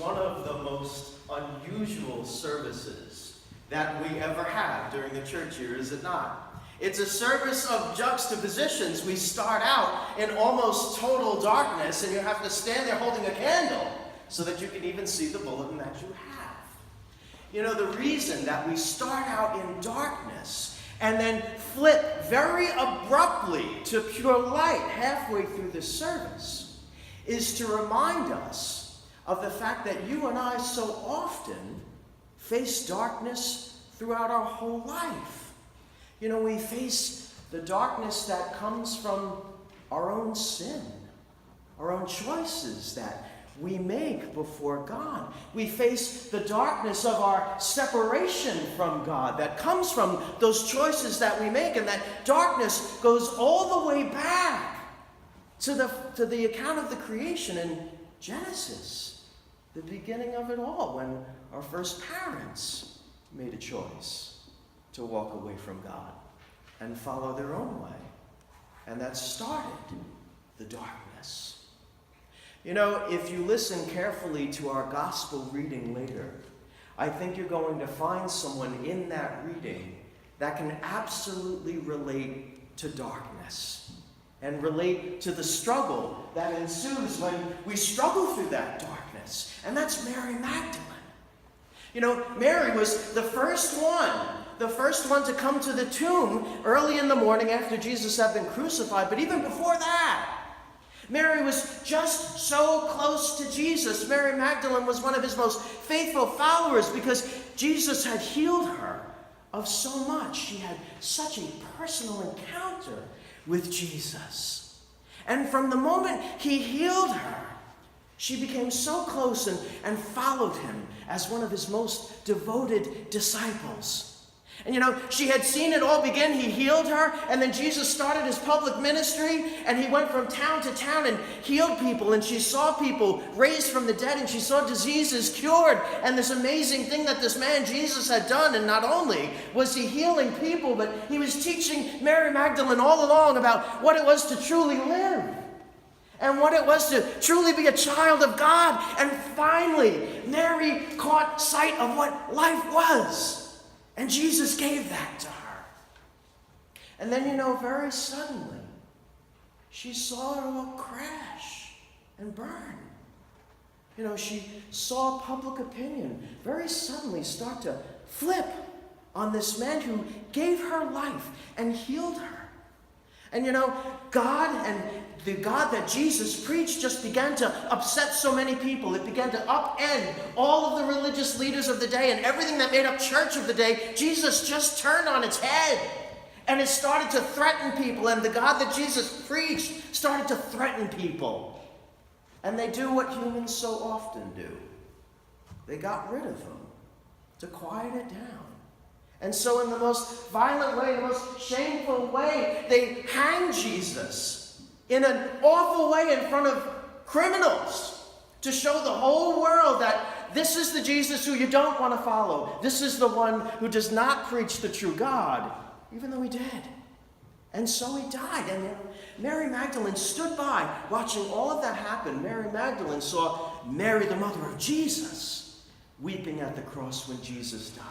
one of the most unusual services that we ever have during the church year, is it not? It's a service of juxtapositions. We start out in almost total darkness, and you have to stand there holding a candle so that you can even see the bulletin that you have. You know, the reason that we start out in darkness and then flip very abruptly to pure light halfway through this service is to remind us of the fact that you and I so often face darkness throughout our whole life. You know, we face the darkness that comes from our own sin, our own choices that we make before God. We face the darkness of our separation from God that comes from those choices that we make, and that darkness goes all the way back to the account of the creation in Genesis, the beginning of it all, when our first parents made a choice to walk away from God and follow their own way. And that started the darkness. You know, if you listen carefully to our gospel reading later, I think you're going to find someone in that reading that can absolutely relate to darkness and relate to the struggle that ensues when we struggle through that darkness. And that's Mary Magdalene. You know, Mary was the first one to come to the tomb early in the morning after Jesus had been crucified. But even before that, Mary was just so close to Jesus. Mary Magdalene was one of his most faithful followers because Jesus had healed her of so much. She had such a personal encounter with Jesus. And from the moment he healed her, she became so close and followed him as one of his most devoted disciples. And you know, she had seen it all begin. He healed her, and then Jesus started his public ministry, and he went from town to town and healed people, and she saw people raised from the dead, and she saw diseases cured, and this amazing thing that this man Jesus had done. And not only was he healing people, but he was teaching Mary Magdalene all along about what it was to truly live and what it was to truly be a child of God. And finally, Mary caught sight of what life was. And Jesus gave that to her. And then, you know, very suddenly, she saw it all crash and burn. You know, she saw public opinion very suddenly start to flip on this man who gave her life and healed her. And you know, God and the God that Jesus preached just began to upset so many people. It began to upend all of the religious leaders of the day and everything that made up church of the day. Jesus just turned on its head. And it started to threaten people. And the God that Jesus preached started to threaten people. And they do what humans so often do. They got rid of him to quiet it down. And so in the most violent way, the most shameful way, they hang Jesus in an awful way in front of criminals to show the whole world that this is the Jesus who you don't want to follow. This is the one who does not preach the true God, even though he did. And so he died. And you know, Mary Magdalene stood by watching all of that happen. Mary Magdalene saw Mary, the mother of Jesus, weeping at the cross when Jesus died.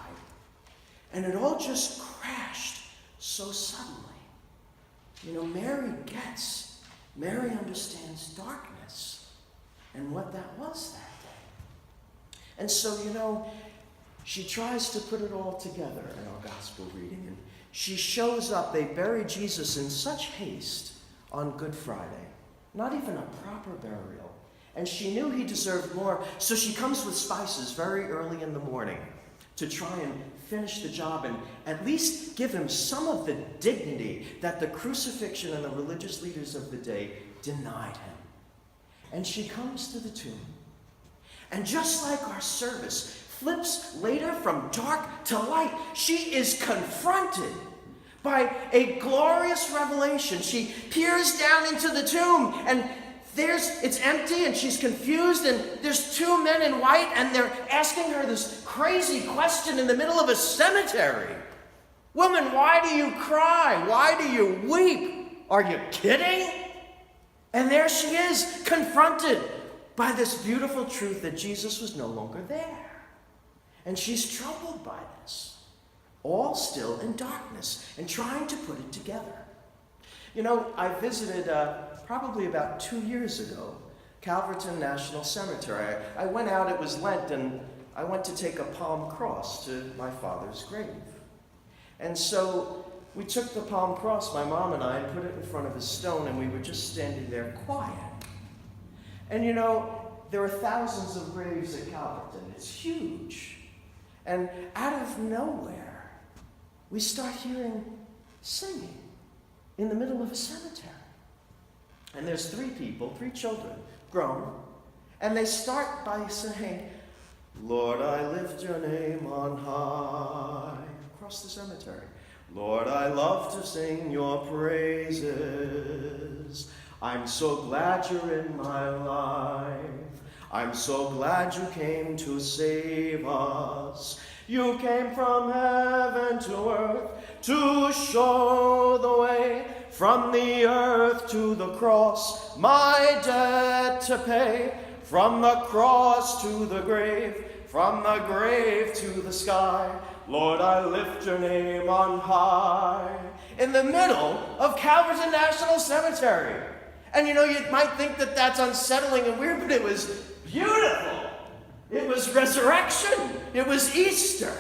And it all just crashed so suddenly. You know, Mary understands darkness and what that was that day. And so, you know, she tries to put it all together in our gospel reading. And she shows up. They bury Jesus in such haste on Good Friday. Not even a proper burial. And she knew he deserved more. So she comes with spices very early in the morning to try and finish the job and at least give him some of the dignity that the crucifixion and the religious leaders of the day denied him. And she comes to the tomb. And just like our service flips later from dark to light, she is confronted by a glorious revelation. She peers down into the tomb, and it's empty, and she's confused, and there's two men in white, and they're asking her this crazy question in the middle of a cemetery. Woman, why do you cry? Why do you weep? Are you kidding? And there she is, confronted by this beautiful truth that Jesus was no longer there. And she's troubled by this, all still in darkness and trying to put it together. You know, I visited probably about 2 years ago, Calverton National Cemetery. I went out, it was Lent, and I went to take a palm cross to my father's grave. And so we took the palm cross, my mom and I, and put it in front of his stone, and we were just standing there quiet. And you know, there are thousands of graves at Calverton. It's huge. And out of nowhere, we start hearing singing in the middle of a cemetery. And there's 3 people, 3 children, grown, and they start by saying, Lord, I lift your name on high, across the cemetery. Lord, I love to sing your praises. I'm so glad you're in my life. I'm so glad you came to save us. You came from heaven to earth to show the way. From the earth to the cross, my debt to pay. From the cross to the grave, from the grave to the sky. Lord, I lift your name on high. In the middle of Calverton National Cemetery. And you know, you might think that that's unsettling and weird, but it was beautiful. It was resurrection. It was Easter.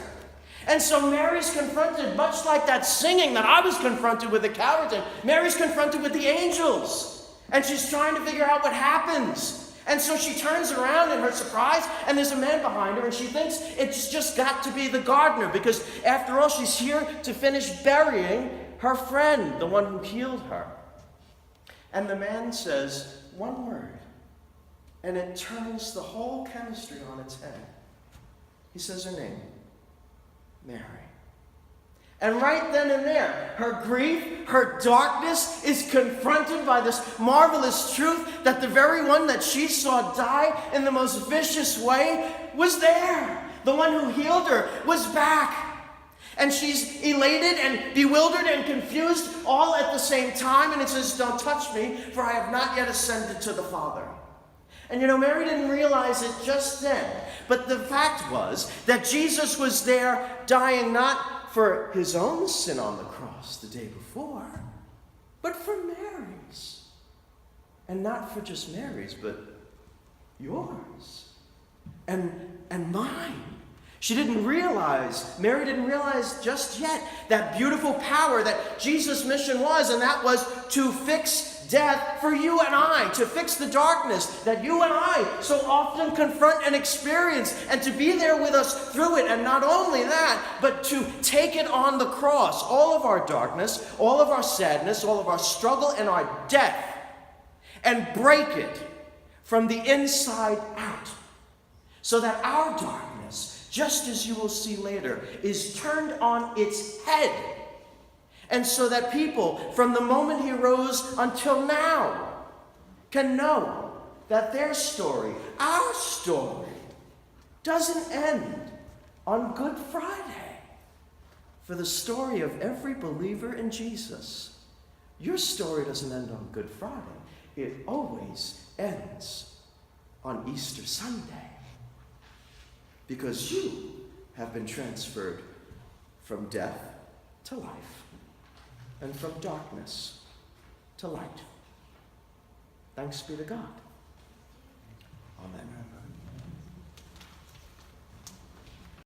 And so Mary's confronted, much like that singing that I was confronted with at Calverton, Mary's confronted with the angels. And she's trying to figure out what happens. And so she turns around in her surprise, and there's a man behind her, and she thinks it's just got to be the gardener, because after all, she's here to finish burying her friend, the one who healed her. And the man says one word, and it turns the whole chemistry on its head. He says her name, Mary. And right then and there, her grief, her darkness is confronted by this marvelous truth that the very one that she saw die in the most vicious way was there. The one who healed her was back. And she's elated and bewildered and confused all at the same time. And it says, don't touch me, for I have not yet ascended to the Father. And you know, Mary didn't realize it just then. But the fact was that Jesus was there dying not for his own sin on the cross the day before, but for Mary's. And not for just Mary's, but yours and mine. Mary didn't realize just yet that beautiful power that Jesus' mission was, and that was to fix death for you and I, to fix the darkness that you and I so often confront and experience, and to be there with us through it. And not only that, but to take it on the cross, all of our darkness, all of our sadness, all of our struggle and our death, and break it from the inside out, so that our darkness, just as you will see later, is turned on its head. And so that people, from the moment he rose until now, can know that their story, our story, doesn't end on Good Friday. For the story of every believer in Jesus, your story doesn't end on Good Friday. It always ends on Easter Sunday. Because you have been transferred from death to life, and from darkness to light. Thanks be to God. Amen.